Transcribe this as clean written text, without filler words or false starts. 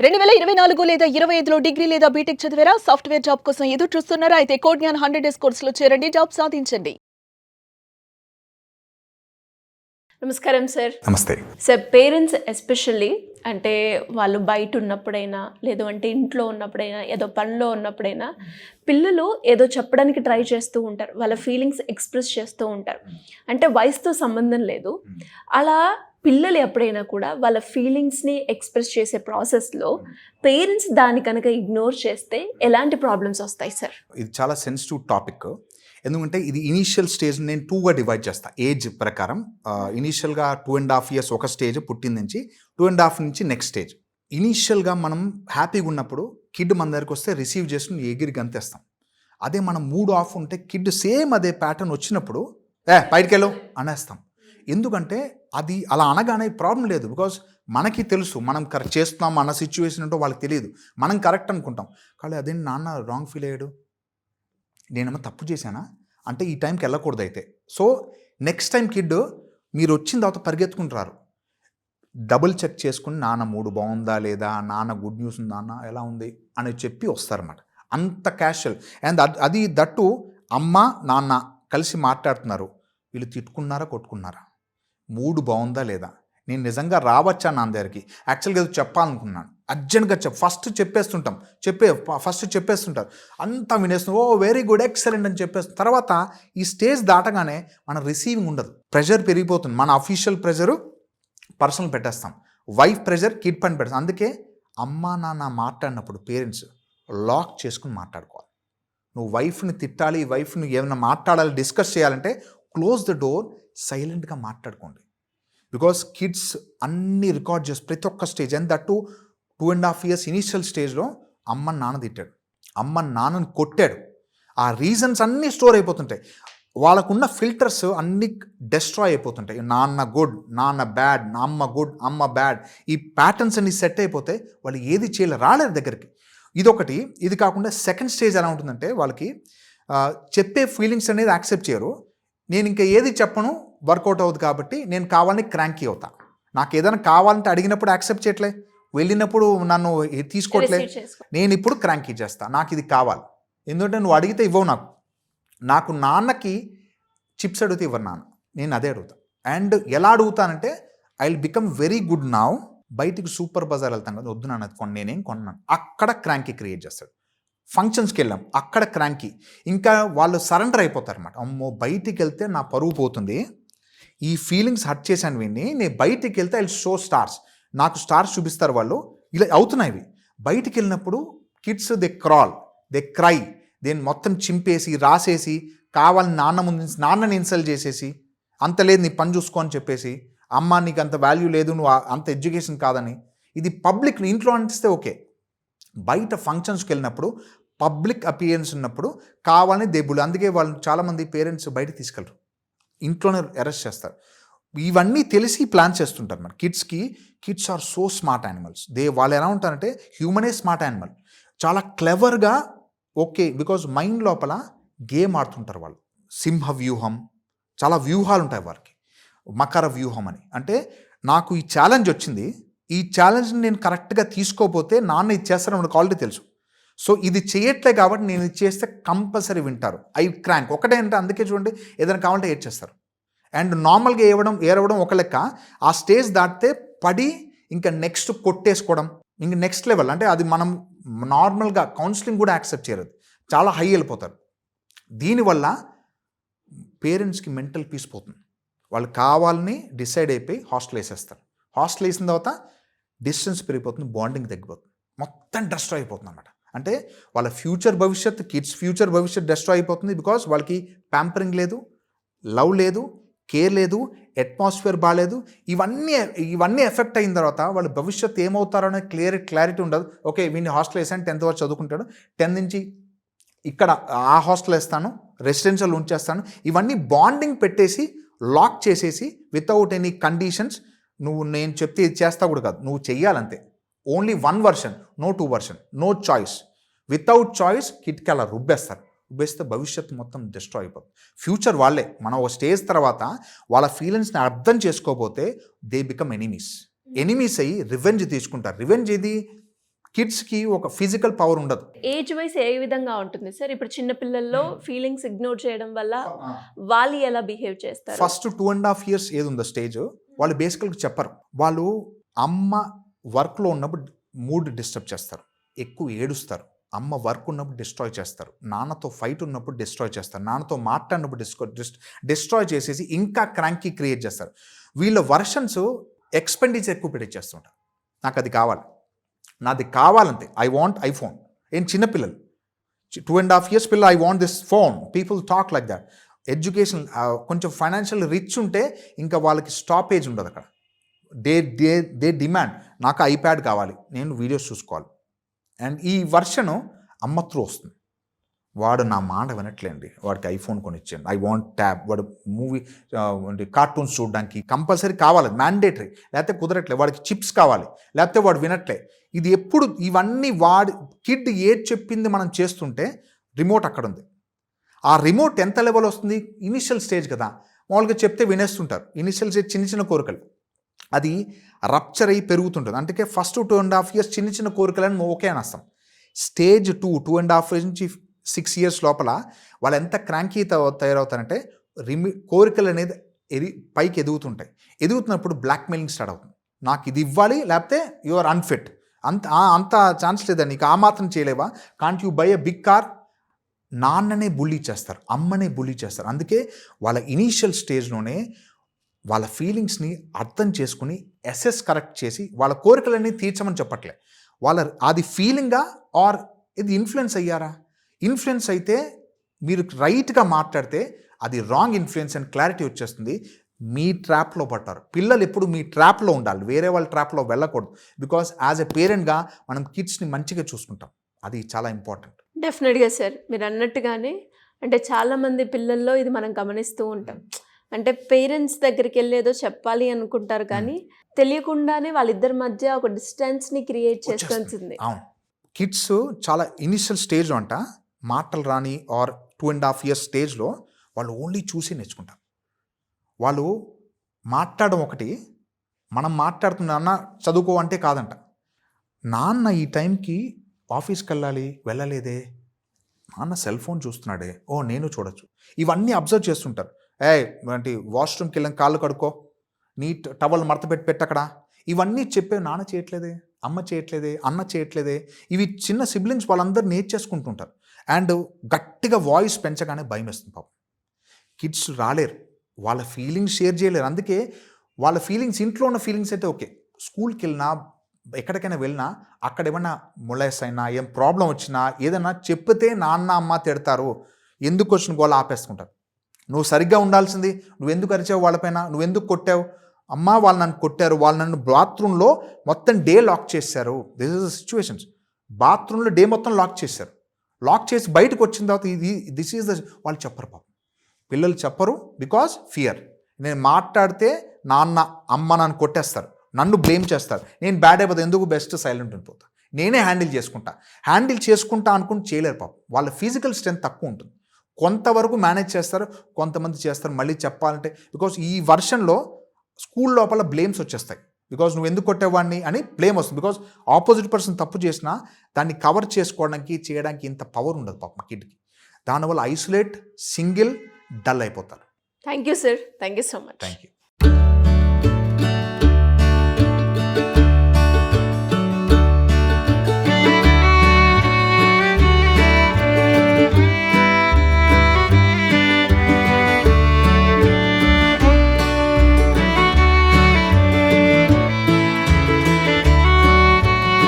2024 లేదా 25లో డిగ్రీ లేదా బీటెక్ చదివారా? సాఫ్ట్‌వేర్ జాబ్ కోసం ఎదురు చూస్తున్నారా? అయితే కోడ్ జ్ఞాన్ 100 డేస్ కోర్సులో చేరండి. జాబ్ సాధించండి. నమస్కారం సార్. నమస్తే. సార్, పేరెంట్స్ ఎస్పెషల్లీ అంటే వాళ్ళు బయట ఉన్నప్పుడైనా, లేదు అంటే ఇంట్లో ఉన్నప్పుడైనా, ఏదో పనిలో ఉన్నప్పుడైనా పిల్లలు ఏదో చెప్పడానికి ట్రై చేస్తూ ఉంటారు. వాళ్ళ ఫీలింగ్స్ ఎక్స్‌ప్రెస్ చేస్తూ ఉంటారు. అంటే వయసుతో సంబంధం లేదు. అలా పిల్లలు ఎప్పుడైనా కూడా వాళ్ళ ఫీలింగ్స్ని ఎక్స్‌ప్రెస్ చేసే ప్రాసెస్‌లో పేరెంట్స్ దాన్ని కనుక ఇగ్నోర్ చేస్తే ఎలాంటి ప్రాబ్లమ్స్ వస్తాయి సార్? ఇది చాలా సెన్సిటివ్ టాపిక్. ఎందుకంటే ఇది ఇనీషియల్ స్టేజ్ నేను 2గా డివైడ్ చేస్తా. ఏజ్ ప్రకారం ఇనీషియల్గా 2.5 years ఒక స్టేజ్ పుట్టిన నుంచి 2.5 నుంచి నెక్స్ట్ స్టేజ్. ఇనీషియల్గా మనం హ్యాపీగా ఉన్నప్పుడు కిడ్ మన దగ్గరికి వస్తే రిసీవ్ చేసుకుని ఎగిరి గంతేస్తాం. అదే మనం మూడ్ ఆఫ్ ఉంటే కిడ్ సేమ్ అదే ప్యాటర్న్ వచ్చినప్పుడు బయటికెళ్ళు అనేస్తాం. ఎందుకంటే అది అలా అనగానే ప్రాబ్లం లేదు. బికాజ్ మనకి తెలుసు మనం కరెక్ట్ చేస్తున్నాం అన్న సిచ్యువేషన్ ఉంటో వాళ్ళకి తెలియదు. మనం కరెక్ట్ అనుకుంటాం. కానీ అదేంటి నాన్న రాంగ్ ఫీల్ అయ్యాడు, నేనేమో తప్పు చేశానా అంటే ఈ టైంకి వెళ్ళకూడదు అయితే. సో నెక్స్ట్ టైం కిడ్ మీరు వచ్చిన తర్వాత పరిగెత్తుకుంటారు, డబుల్ చెక్ చేసుకుని నాన్న మూడు బాగుందా లేదా, నాన్న గుడ్ న్యూస్ ఉందా, నాన్న ఎలా ఉంది అని చెప్పి వస్తారన్నమాట. అంత క్యాషువల్. అండ్ అది దట్టు అమ్మ నాన్న కలిసి మాట్లాడుతున్నారు, వీళ్ళు తిట్టుకున్నారా కొట్టుకున్నారా, మూడు బాగుందా లేదా, నేను నిజంగా రావచ్చా నా దగ్గరికి, యాక్చువల్గా ఏదో చెప్పాలనుకున్నాను అర్జెంట్గా ఫస్ట్ చెప్పేస్తుంటారు. అంతా వినేస్తున్నారు, ఓ వెరీ గుడ్ ఎక్సలెంట్ అని చెప్పేస్తుంది. తర్వాత ఈ స్టేజ్ దాటగానే మన రిసీవింగ్ ఉండదు, ప్రెషర్ పెరిగిపోతుంది. మన అఫీషియల్ ప్రెషరు పర్సనల్ పెట్టేస్తాం, వైఫ్ ప్రెషర్ కిడ్ పని పెడతాం. అందుకే అమ్మ నాన్న మాట్లాడినప్పుడు పేరెంట్స్ లాక్ చేసుకుని మాట్లాడుకోవాలి. నువ్వు వైఫ్ని తిట్టాలి, వైఫ్ని ఏమైనా మాట్లాడాలి, డిస్కస్ చేయాలంటే క్లోజ్ ద డోర్, సైలెంట్గా మాట్లాడుకోండి. బికాస్ కిడ్స్ అన్నీ రికార్డ్ చేసి ప్రతి ఒక్క stage, and that 2.5 years initial స్టేజ్లో అమ్మ నాన్న తిట్టాడు, అమ్మ నాన్నని కొట్టాడు, ఆ రీజన్స్ అన్నీ స్టోర్ అయిపోతుంటాయి. వాళ్ళకున్న ఫిల్టర్స్ అన్నీ డెస్ట్రాయ్ అయిపోతుంటాయి. నాన్న గుడ్, నాన్న బ్యాడ్, అమ్మ గుడ్, అమ్మ బ్యాడ్, ఈ ప్యాటర్న్స్ అన్ని సెట్ అయిపోతే వాళ్ళు ఏది చేయలేరు, రాలేరు దగ్గరికి. ఇదొకటి. ఇది కాకుండా సెకండ్ స్టేజ్ ఎలా ఉంటుందంటే వాళ్ళకి చెప్పే ఫీలింగ్స్ అనేది యాక్సెప్ట్ చేయరు. నేను ఇంకా ఏది చెప్పను, వర్కౌట్ అవుతుంది కాబట్టి నేను కావాలని క్రాంకీ అవుతా. నాకు ఏదైనా కావాలంటే అడిగినప్పుడు యాక్సెప్ట్ చేయట్లే, వెళ్ళినప్పుడు నన్ను తీసుకోవట్లే, నేను ఇప్పుడు క్రాంకీ చేస్తా, నాకు ఇది కావాలి. ఎందుకంటే నువ్వు అడిగితే ఇవ్వవు. నాకు నాన్నకి చిప్స్ అడిగితే ఇవ్వరు నాన్న, నేను అదే అడుగుతా. అండ్ ఎలా అడుగుతానంటే I will become very good now. బయటికి సూపర్ బజార్ వెళ్తాం కదా, వద్దు నాన్న అది నేనేం కొన్నాను, అక్కడ క్రాంకీ క్రియేట్ చేస్తాడు. ఫంక్షన్స్కి వెళ్ళాం, అక్కడ క్రాంకీ, ఇంకా వాళ్ళు సరెండర్ అయిపోతారు అన్నమాట. అమ్మో బయటికి వెళ్తే నా పరువు పోతుంది, ఈ ఫీలింగ్స్ హర్ట్ చేశాను వీడిని, నేను బయటికి వెళ్తే ఐ షో స్టార్స్, నాకు స్టార్స్ చూపిస్తారు వాళ్ళు. ఇలా అవుతున్నాయి ఇవి. బయటికి వెళ్ళినప్పుడు kids they crawl, they cry, దేని మొత్తం చింపేసి రాసేసి కావాలని నాన్నని ఇన్సల్ట్ చేసేసి, అంత లేదు నీ పని చూసుకో అని చెప్పేసి, అమ్మ నీకు అంత వాల్యూ లేదు, నువ్వు అంత ఎడ్యుకేషన్ కాదని. ఇది పబ్లిక్, ఇంట్లో అనిపిస్తే ఓకే, బయట ఫంక్షన్స్కి వెళ్ళినప్పుడు పబ్లిక్ అపియరెన్స్ ఉన్నప్పుడు కావాలని దెబ్బులు. అందుకే వాళ్ళు చాలామంది పేరెంట్స్ బయట తీసుకెళ్ళరు, ఇంట్లోనే అరెస్ట్ చేస్తారు. ఇవన్నీ తెలిసి ప్లాన్ చేస్తుంటారు మన కిడ్స్కి. Kids are so smart animals. వాళ్ళు ఎలా ఉంటారంటే హ్యూమనే స్మార్ట్ యానిమల్, చాలా క్లెవర్గా. ఓకే, బికాజ్ మైండ్ లోపల గేమ్ ఆడుతుంటారు వాళ్ళు. సింహ వ్యూహం, చాలా వ్యూహాలు ఉంటాయి వారికి. మకర వ్యూహం అని అంటే, నాకు ఈ ఛాలెంజ్ వచ్చింది, ఈ ఛాలెంజ్ని నేను కరెక్ట్గా తీసుకోకపోతే నాన్న ఇది చేస్తారని మనకు ఆల్రెడీ తెలుసు. సో ఇది చేయట్లే కాబట్టి నేను ఇది చేస్తే కంపల్సరీ వింటారు, ఐ క్రాంక్ ఒకటే. అంటే అందుకే చూడండి, ఏదైనా కావాలంటే ఏడ్ చేస్తారు. అండ్ నార్మల్గా ఏరవడం ఒక లెక్క, ఆ స్టేజ్ దాటితే పడి ఇంకా నెక్స్ట్ కొట్టేసుకోవడం, ఇంక నెక్స్ట్ లెవెల్. అంటే అది మనం నార్మల్గా కౌన్సిలింగ్ కూడా యాక్సెప్ట్ చేయరు, చాలా హై వెళ్ళిపోతారు. దీనివల్ల పేరెంట్స్కి మెంటల్ పీస్ పోతుంది. వాళ్ళు కావాలని డిసైడ్ అయిపోయి హాస్టల్ వేసేస్తారు. హాస్టల్ వేసిన తర్వాత డిస్టెన్స్ పెరిగిపోతుంది, బాండింగ్ తగ్గిపోతుంది, మొత్తం డిస్ట్రాయ్ అయిపోతుంది అన్నమాట. అంటే వాళ్ళ ఫ్యూచర్ భవిష్యత్, కిడ్స్ ఫ్యూచర్ భవిష్యత్ డిస్ట్రాయ్ అయిపోతుంది. బికాస్ వాళ్ళకి ప్యాంపరింగ్ లేదు, లవ్ లేదు, కేర్ లేదు, అట్మాస్ఫియర్ బాగాలేదు. ఇవన్నీ ఎఫెక్ట్ అయిన తర్వాత వాళ్ళ భవిష్యత్తు ఏమవుతారో అనే క్లారిటీ ఉండదు. ఓకే వీడిని హాస్టల్ వేసాను, 10th వరకు చదువుకుంటాడు, 10 నుంచి ఇక్కడ ఆ హాస్టల్ వేస్తాను, రెసిడెన్షియల్ ఉంచేస్తాను, ఇవన్నీ బాండింగ్ పెట్టేసి లాక్ చేసేసి వితౌట్ ఎనీ కండిషన్స్. నువ్వు నేను చెప్తే ఇది చేస్తా కూడా కాదు, నువ్వు చెయ్యాలంతే. Only 1 version, no 2 version, no choice. Without choice కిడ్కి అలా రుబ్బేస్తే భవిష్యత్తు మొత్తం డిస్ట్రాయ్ అయిపోతుంది. ఫ్యూచర్ వాళ్ళే. మనం ఒక స్టేజ్ తర్వాత వాళ్ళ ఫీలింగ్స్ని అర్థం చేసుకోకపోతే దే బికమ్ ఎనిమీస్ అయ్యి రివెంజ్ తీసుకుంటారు. రివెంజ్ ఇది కిడ్స్కి ఒక ఫిజికల్ పవర్ ఉండదు. ఏజ్ వైస్ ఏ విధంగా ఉంటుంది సార్? ఇప్పుడు చిన్న పిల్లల్లో ఫీలింగ్స్ ఇగ్నోర్ చేయడం వల్ల వాళ్ళు ఎలా బిహేవ్ చేస్తారు? ఫస్ట్ 2.5 years ఏది ఉందో స్టేజ్, వాళ్ళు బేసికల్గా చెప్పరు. వాళ్ళు అమ్మ వర్క్లో ఉన్నప్పుడు మూడ్ డిస్టర్బ్ చేస్తారు, ఎక్కువ ఏడుస్తారు. అమ్మ వర్క్ ఉన్నప్పుడు డిస్ట్రాయ్ చేస్తారు, నాన్నతో ఫైట్ ఉన్నప్పుడు డిస్ట్రాయ్ చేస్తారు, నాన్నతో మాట్లాడినప్పుడు డిస్ట్రాయ్ చేసేసి ఇంకా క్రాంకీ క్రియేట్ చేస్తారు. వీళ్ళ వర్షన్స్ ఎక్స్పెండిచర్ ఎక్కువ పెట్టించేస్తుంటారు. నాకు అది కావాలి, నాది కావాలంతే, ఐ వాంట్ ఐఫోన్. ఏం చిన్నపిల్లలు 2.5 years పిల్లలు, I want this phone. People talk like that. Education కొంచెం ఫైనాన్షియల్ రిచ్ ఉంటే ఇంకా వాళ్ళకి స్టాపేజ్ ఉండదు అక్కడ. దే డిమాండ్, నాకు ఐప్యాడ్ కావాలి, నేను వీడియోస్ చూసుకోవాలి. అండ్ ఈ వర్షను అమ్మ త్రూ వస్తుంది. వాడు నా మాట వినట్లేండి, వాడికి ఐఫోన్ కొనిచ్చాను, ఐ వాంట్ ట్యాబ్. వాడు మూవీ కార్టూన్స్ చూడడానికి కంపల్సరీ కావాలి, మ్యాండేటరీ, లేకపోతే కుదరట్లే. వాడికి చిప్స్ కావాలి, లేకపోతే వాడు వినట్లే. ఇది ఎప్పుడు ఇవన్నీ వాడి కిడ్ ఏది చెప్పింది మనం చేస్తుంటే రిమోట్ అక్కడ ఉంది. ఆ రిమోట్ ఎంత లెవెల్ వస్తుంది? ఇనిషియల్ స్టేజ్ కదా, మామూలుగా చెప్తే వినేస్తుంటారు. ఇనిషియల్ స్టేజ్ చిన్న చిన్న కోరికలు, అది రప్చర్ అయ్యి పెరుగుతుంటుంది. అందుకే ఫస్ట్ 2.5 years చిన్న చిన్న కోరికలను ఓకే అనేస్తాం. స్టేజ్ 2.5 years నుంచి 6 years లోపల వాళ్ళు ఎంత క్రాంకీ తయారవుతారంటే కోరికలు అనేది పైకి ఎదుగుతున్నప్పుడు బ్లాక్మెయిలింగ్ స్టార్ట్ అవుతుంది. నాకు ఇది ఇవ్వాలి, లేకపోతే యు ఆర్ అన్ఫిట్. అంత ఛాన్స్ లేదా, నీకు ఆ మాత్రం చేయలేవా, can't you buy a big car. నాన్ననే బుల్లీ చేస్తారు, అమ్మనే బుల్లీ చేస్తారు. అందుకే వాళ్ళ ఇనీషియల్ స్టేజ్లోనే వాళ్ళ ఫీలింగ్స్ని అర్థం చేసుకుని అసెస్ కరెక్ట్ చేసి వాళ్ళ కోరికలన్నీ తీర్చమని చెప్పట్లే. వాళ్ళ అది ఫీలింగా ఆర్ ఇది ఇన్ఫ్లుయెన్స్ అయ్యారా? ఇన్ఫ్లుయెన్స్ అయితే మీరు రైట్గా మాట్లాడితే అది రాంగ్ ఇన్ఫ్లుయెన్స్ అని క్లారిటీ వచ్చేస్తుంది. మీ ట్రాప్లో పట్టారు. పిల్లలు ఎప్పుడు మీ ట్రాప్లో ఉండాలి, వేరే వాళ్ళ ట్రాప్లో వెళ్ళకూడదు. బికాస్ యాజ్ ఎ పేరెంట్గా మనం కిడ్స్ని మంచిగా చూసుకుంటాం, అది చాలా ఇంపార్టెంట్. డెఫినెట్గా సార్, మీరు అన్నట్టుగానే అంటే చాలామంది పిల్లల్లో ఇది మనం గమనిస్తూ ఉంటాం. అంటే పేరెంట్స్ దగ్గరికి వెళ్ళేదో చెప్పాలి అనుకుంటారు, కానీ తెలియకుండానే వాళ్ళిద్దరి మధ్య ఒక డిస్టెన్స్ని క్రియేట్ చేసుకొచ్చింది. అవును, కిడ్స్ చాలా ఇనిషియల్ స్టేజ్లో అంట మాటలు రాని ఆర్ 2.5 years స్టేజ్లో వాళ్ళు ఓన్లీ చూసి నేర్చుకుంటారు. వాళ్ళు మాట్లాడడం ఒకటి, మనం మాట్లాడుతున్న నాన్న చదువుకో అంటే కాదంట. నాన్న ఈ టైంకి ఆఫీస్కి వెళ్ళలేదే, నాన్న సెల్ ఫోన్ చూస్తున్నాడే, ఓ నేను చూడొచ్చు. ఇవన్నీ అబ్జర్వ్ చేస్తుంటారు. అంటే వాష్రూమ్కి వెళ్ళాం, కాళ్ళు కడుక్కో, నీ టవల్ మడత పెట్టక్కడ. ఇవన్నీ చెప్పే నాన్న చేయట్లేదే, అమ్మ చేయట్లేదే, అన్న చేయట్లేదే. ఇవి చిన్న సిబ్లింగ్స్ వాళ్ళందరూ నేర్చేసుకుంటుంటారు. అండ్ గట్టిగా వాయిస్ పెంచగానే భయం వేస్తుంది పాపం. కిడ్స్ రాలేరు, వాళ్ళ ఫీలింగ్స్ షేర్ చేయలేరు. అందుకే వాళ్ళ ఫీలింగ్స్, ఇంట్లో ఉన్న ఫీలింగ్స్ అయితే ఓకే, స్కూల్కి వెళ్ళినా ఎక్కడికైనా వెళ్ళినా అక్కడ ఏమన్నా మొలైస్ అయినా, ఏం ప్రాబ్లం వచ్చినా, ఏదైనా చెప్తే నాన్న అమ్మ తిడతారు, ఎందుకు వచ్చిన గోల ఆపేసుకుంటారు. నువ్వు సరిగ్గా ఉండాల్సింది, నువ్వెందుకు అరిచావు వాళ్ళపైన, నువ్వెందుకు కొట్టావు, అమ్మ వాళ్ళు నన్ను కొట్టారు, వాళ్ళు నన్ను బాత్రూంలో మొత్తం డే లాక్ చేశారు. This is the situations. బాత్రూంలో డే మొత్తం లాక్ చేశారు. లాక్ చేసి బయటకు వచ్చిన తర్వాత దిస్ ఈజ్ ద, వాళ్ళు చెప్పరు పాపం, పిల్లలు చెప్పరు. Because fear. నేను మాట్లాడితే నాన్న అమ్మ నన్ను కొట్టేస్తారు, నన్ను బ్లేమ్ చేస్తారు, నేను బ్యాడ్ అయిపోతా, ఎందుకు బెస్ట్ సైలెంట్ ఉండిపోతా, నేనే హ్యాండిల్ చేసుకుంటా అనుకుని చేయలేరు పాపం. వాళ్ళ ఫిజికల్ స్ట్రెంత్ తక్కువ ఉంటుంది. కొంతవరకు మేనేజ్ చేస్తారు, కొంతమంది చేస్తారు. మళ్ళీ చెప్పాలంటే బికాజ్ ఈ వర్షన్లో స్కూల్ లోపల బ్లేమ్స్ వచ్చేస్తాయి. బికాజ్ నువ్వు ఎందుకు కొట్టేవాడిని అని బ్లేమ్ వస్తుంది. బికాజ్ ఆపోజిట్ పర్సన్ తప్పు చేసినా దాన్ని కవర్ చేయడానికి ఇంత పవర్ ఉండదు పాపం కిడ్కి. దానివల్ల ఐసోలేట్, సింగిల్, డల్ అయిపోతారు. Thank you sir, thank you so much. Thank you.